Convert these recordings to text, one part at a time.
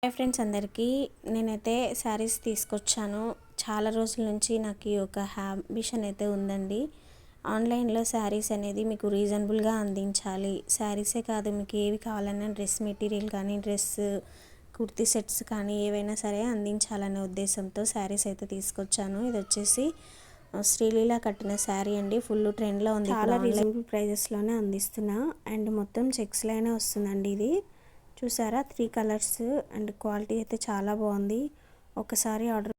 Hi friends అందరికీ నేనైతే శారీస్ తీసుకొచ్చాను. చాలా రోజుల నుంచి నాకు ఈ ఒక హ్యాబిషన్ అయితే ఉందండి. ఆన్లైన్లో శారీస్ అనేది మీకు రీజనబుల్గా అందించాలి. శారీసే కాదు, మీకు ఏవి కావాలన్నా డ్రెస్ మెటీరియల్ కానీ, డ్రెస్ కుర్తీ సెట్స్ కానీ ఏవైనా సరే అందించాలనే ఉద్దేశంతో శారీస్ అయితే తీసుకొచ్చాను. ఇది వచ్చేసి శ్రీలీల కట్టిన శారీ అండి. ఫుల్ ట్రెండ్లో ఉంది. చాలా రీజనబుల్ ప్రైజెస్లోనే అందిస్తున్నా. అండ్ మొత్తం చెక్స్లోనే వస్తుందండి. ఇది చూసారా, 3 కలర్స్ అండ్ క్వాలిటీ అయితే చాలా బాగుంది. ఒకసారి ఆర్డర్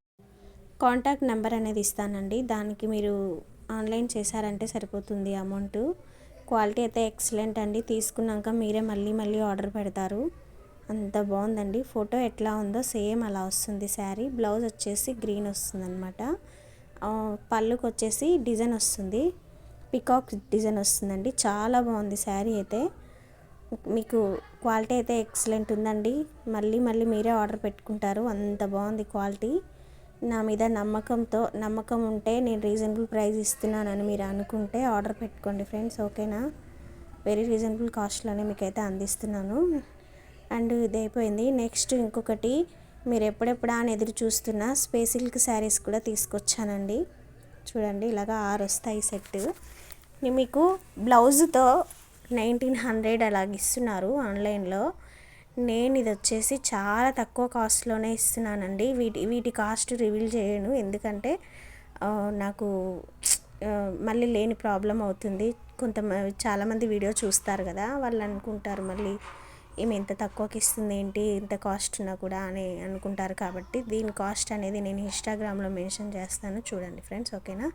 కాంటాక్ట్ నెంబర్ అనేది ఇస్తానండి. దానికి మీరు ఆన్లైన్ చేశారంటే సరిపోతుంది అమౌంట్. క్వాలిటీ అయితే ఎక్సలెంట్ అండి. తీసుకున్నాక మీరే మళ్ళీ ఆర్డర్ పెడతారు. అంత బాగుందండి. ఫోటో ఎట్లా ఉందో సేమ్ అలా వస్తుంది శారీ. బ్లౌజ్ వచ్చేసి గ్రీన్ వస్తుంది అనమాట. పళ్ళుకి వచ్చేసి డిజైన్ వస్తుంది, పికాక్ డిజైన్ వస్తుందండి. చాలా బాగుంది శారీ అయితే. మీకు క్వాలిటీ అయితే ఎక్సలెంట్ ఉందండి. మళ్ళీ మీరే ఆర్డర్ పెట్టుకుంటారు. అంత బాగుంది క్వాలిటీ. నా మీద నమ్మకం ఉంటే నేను రీజనబుల్ ప్రైస్ ఇస్తున్నానని మీరు అనుకుంటే ఆర్డర్ పెట్టుకోండి ఫ్రెండ్స్, ఓకేనా. వెరీ రీజనబుల్ కాస్ట్లోనే మీకైతే అందిస్తున్నాను. అండ్ ఇది అయిపోయింది. నెక్స్ట్ ఇంకొకటి మీరు ఎప్పుడెప్పుడా అని ఎదురు చూస్తున్న స్పేస్ సిల్క్ శారీస్ కూడా తీసుకొచ్చానండి. చూడండి, ఇలాగా 6 వస్తాయి సెట్. మీకు బ్లౌజ్తో 1900 అలాగ ఇస్తున్నారు ఆన్లైన్లో. నేను ఇది వచ్చేసి చాలా తక్కువ కాస్ట్లోనే ఇస్తున్నానండి. వీటి కాస్ట్ రివీల్ చేయను, ఎందుకంటే నాకు మళ్ళీ లేని ప్రాబ్లం అవుతుంది. చాలామంది వీడియో చూస్తారు కదా, వాళ్ళు అనుకుంటారు మళ్ళీ ఈమె ఇంత తక్కువకి ఇస్తుంది ఏంటి, ఇంత కాస్ట్ ఉన్నా కూడా అని అనుకుంటారు. కాబట్టి దీని కాస్ట్ అనేది నేను ఇన్స్టాగ్రామ్లో మెన్షన్ చేస్తాను, చూడండి ఫ్రెండ్స్, ఓకేనా.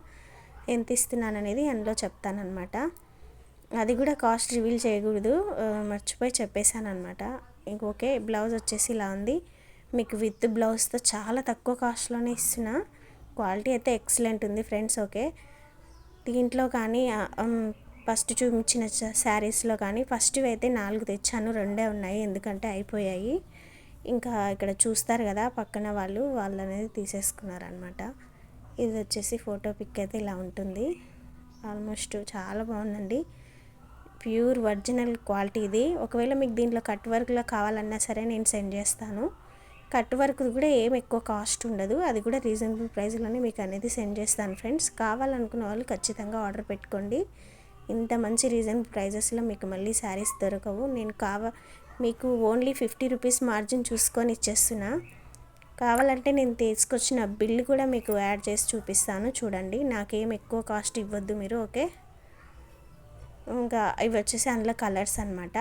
ఎంత ఇస్తున్నాను అనేది అందులో చెప్తానమాట. అది కూడా కాస్ట్ రివీల్ చేయకూడదు, మర్చిపోయి చెప్పేశాను అనమాట. ఓకే. బ్లౌజ్ వచ్చేసి ఇలా ఉంది. మీకు విత్ బ్లౌజ్తో చాలా తక్కువ కాస్ట్లోనే ఇస్తున్నా. క్వాలిటీ అయితే ఎక్సలెంట్ ఉంది ఫ్రెండ్స్, ఓకే. దీంట్లో కానీ ఫస్ట్ చూపించిన శారీస్లో కానీ ఫస్ట్ అయితే 4 తెచ్చాను, 2 ఉన్నాయి ఎందుకంటే అయిపోయాయి. ఇంకా ఇక్కడ చూస్తారు కదా పక్కన వాళ్ళు అనేది తీసేసుకున్నారనమాట. ఇది వచ్చేసి ఫోటో పిక్ అయితే ఇలా ఉంటుంది. ఆల్మోస్ట్ చాలా బాగుందండి. ప్యూర్ ఒరిజినల్ క్వాలిటీ ఇది. ఒకవేళ మీకు దీంట్లో కట్ వర్క్లో కావాలన్నా సరే నేను సెండ్ చేస్తాను. కట్ వర్క్ కూడా ఏం ఎక్కువ కాస్ట్ ఉండదు, అది కూడా రీజనబుల్ ప్రైస్లోనే మీకు అనేది సెండ్ చేస్తాను ఫ్రెండ్స్. కావాలనుకున్న వాళ్ళు ఖచ్చితంగా ఆర్డర్ పెట్టుకోండి. ఇంత మంచి రీజనబుల్ ప్రైజెస్లో మీకు మళ్ళీ శారీస్ దొరకవు. నేను మీకు ఓన్లీ 50 రూపీస్ మార్జిన్ చూసుకొని ఇచ్చేస్తున్నా. కావాలంటే నేను తీసుకొచ్చిన బిల్లు కూడా మీకు యాడ్ చేసి చూపిస్తాను, చూడండి. నాకేం ఎక్కువ కాస్ట్ ఇవ్వద్దు మీరు, ఓకే. ఇంకా ఇవి వచ్చేసి అందులో కలర్స్ అనమాట.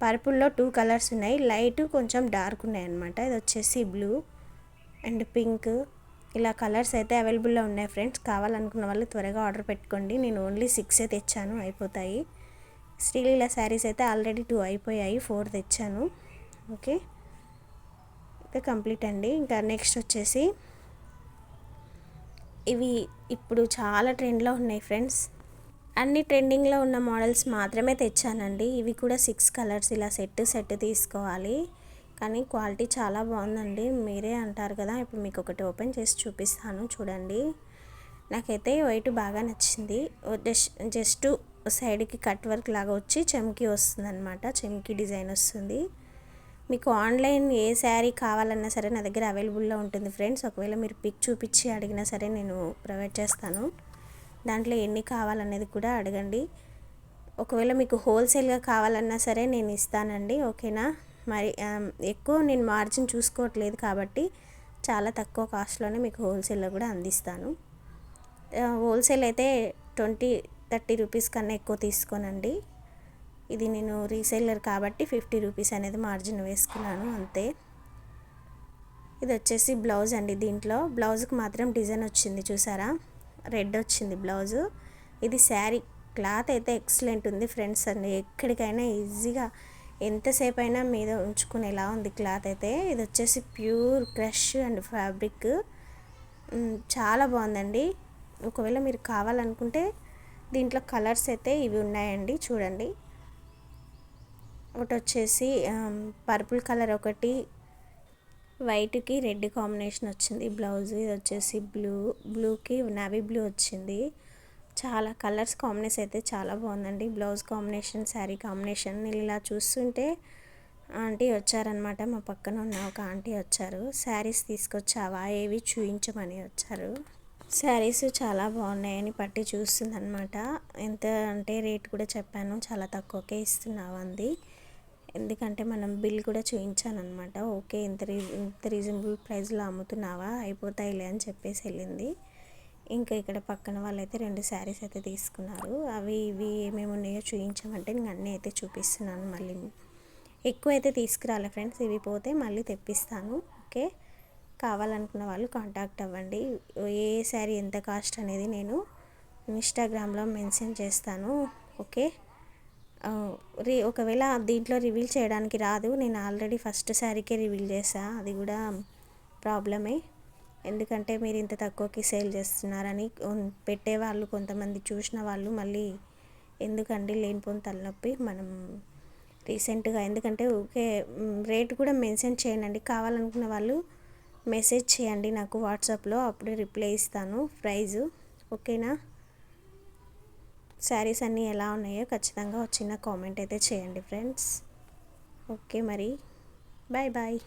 పర్పుల్లో 2 కలర్స్ ఉన్నాయి, లైట్ కొంచెం డార్క్ ఉన్నాయి అనమాట. ఇది వచ్చేసి బ్లూ అండ్ పింక్, ఇలా కలర్స్ అయితే అవైలబుల్లో ఉన్నాయి ఫ్రెండ్స్. కావాలనుకున్న వాళ్ళు త్వరగా ఆర్డర్ పెట్టుకోండి. నేను ఓన్లీ 6 తెచ్చాను, అయిపోతాయి. శ్రీలీల శారీస్ అయితే ఆల్రెడీ 2 అయిపోయాయి, 4 తెచ్చాను, ఓకే. అయితే కంప్లీట్ అండి. ఇంకా నెక్స్ట్ వచ్చేసి ఇవి ఇప్పుడు చాలా ట్రెండ్లో ఉన్నాయి ఫ్రెండ్స్. అన్ని ట్రెండింగ్లో ఉన్న మోడల్స్ మాత్రమే తెచ్చానండి. ఇవి కూడా 6 కలర్స్ ఇలా సెట్ తీసుకోవాలి, కానీ క్వాలిటీ చాలా బాగుందండి. మీరే అంటారు కదా. ఇప్పుడు మీకు ఒకటి ఓపెన్ చేసి చూపిస్తాను, చూడండి. నాకైతే వైట్ బాగా నచ్చింది. జస్ట్ సైడ్కి కట్ వర్క్ లాగా వచ్చి చెమ్కీ వస్తుంది అనమాట. చెమ్కీ డిజైన్ వస్తుంది. మీకు ఆన్లైన్ ఏ శారీ కావాలన్నా సరే నా దగ్గర అవైలబుల్లో ఉంటుంది ఫ్రెండ్స్. ఒకవేళ మీరు పిక్ చూపించి అడిగినా సరే నేను ప్రొవైడ్ చేస్తాను. దాంట్లో ఎన్ని కావాలనేది కూడా అడగండి. ఒకవేళ మీకు హోల్సేల్గా కావాలన్నా సరే నేను ఇస్తానండి, ఓకేనా. మరి ఎక్కువ నేను మార్జిన్ చూసుకోవట్లేదు కాబట్టి చాలా తక్కువ కాస్ట్లోనే మీకు హోల్సేల్లో కూడా అందిస్తాను. హోల్సేల్ అయితే 20-30 రూపీస్ కన్నా ఎక్కువ తీసుకోనండి. ఇది నేను రీసేలర్ కాబట్టి 50 రూపీస్ అనేది మార్జిన్ వేసుకున్నాను, అంతే. ఇది వచ్చేసి బ్లౌజ్ అండి. దీంట్లో బ్లౌజ్కి మాత్రం డిజైన్ వచ్చింది, చూసారా, రెడ్ వచ్చింది బ్లౌజు. ఇది శారీ క్లాత్ అయితే ఎక్సలెంట్ ఉంది ఫ్రెండ్స్ అండి. ఎక్కడికైనా ఈజీగా ఎంతసేపు అయినా మీద ఉంచుకునేలా ఉంది క్లాత్ అయితే. ఇది వచ్చేసి ప్యూర్ క్రష్ అండ్ ఫ్యాబ్రిక్, చాలా బాగుందండి. ఒకవేళ మీరు కావాలనుకుంటే దీంట్లో కలర్స్ అయితే ఇవి ఉన్నాయండి, చూడండి. ఒకటి వచ్చేసి పర్పుల్ కలర్, ఒకటి వైట్కి రెడ్ కాంబినేషన్ వచ్చింది బ్లౌజ్. ఇది వచ్చేసి బ్లూకి నావీ బ్లూ వచ్చింది. చాలా కలర్స్ కాంబినేషన్ అయితే చాలా బాగుందండి. బ్లౌజ్ కాంబినేషన్, శారీ కాంబినేషన్ ఇలా చూస్తుంటే ఆంటీ వచ్చారనమాట, మా పక్కన ఉన్న ఒక ఆంటీ వచ్చారు. శారీస్ తీసుకొచ్చావా ఏవి చూయించమని వచ్చారు. శారీస్ చాలా బాగున్నాయని పట్టి చూస్తుందనమాట. ఎంత అంటే రేట్ కూడా చెప్పాను, చాలా తక్కువకే ఇస్తున్నావు అంది. ఎందుకంటే మనం బిల్ కూడా చూయించానమాట. ఓకే, ఇంత రీజనబుల్ ప్రైస్లో అమ్ముతున్నావా, అయిపోతాయిలే అని చెప్పేసి వెళ్ళింది. ఇంకా ఇక్కడ పక్కన వాళ్ళైతే 2 శారీస్ అయితే తీసుకున్నారు. అవి ఇవి ఏమేమి ఉన్నాయో చూయించామంటే నేను అన్నీ అయితే చూపిస్తున్నాను. మళ్ళీ ఎక్కువ అయితే తీసుకురాలే ఫ్రెండ్స్, ఇవి పోతే మళ్ళీ తెప్పిస్తాను. ఓకే, కావాలనుకున్న వాళ్ళు కాంటాక్ట్ అవ్వండి. ఏ శారీ ఎంత కాస్ట్ అనేది నేను ఇన్స్టాగ్రామ్లో మెన్షన్ చేస్తాను. ఓకే, ఒకవేళ దీంట్లో రివీల్ చేయడానికి రాదు, నేను ఆల్రెడీ ఫస్ట్ శారీకే రివీల్ చేసా, అది కూడా ప్రాబ్లమే. ఎందుకంటే మీరు ఇంత తక్కువకి సేల్ చేస్తున్నారని పెట్టేవాళ్ళు కొంతమంది చూసిన వాళ్ళు మళ్ళీ ఎందుకండి లేనిపోని తలనొప్పి. మనం రీసెంట్గా ఎందుకంటే ఓకే రేట్ కూడా మెన్షన్ చేయనండి, కావాలనుకున్న వాళ్ళు మెసేజ్ చేయండి నాకు వాట్సాప్లో, అప్పుడే రిప్లై ఇస్తాను ప్రైజు. ఓకేనా, శారీస్ అన్నీ ఎలా ఉన్నాయో ఖచ్చితంగా ఒక చిన్న కామెంట్ అయితే చేయండి ఫ్రెండ్స్. ఓకే మరి, బాయ్ బాయ్.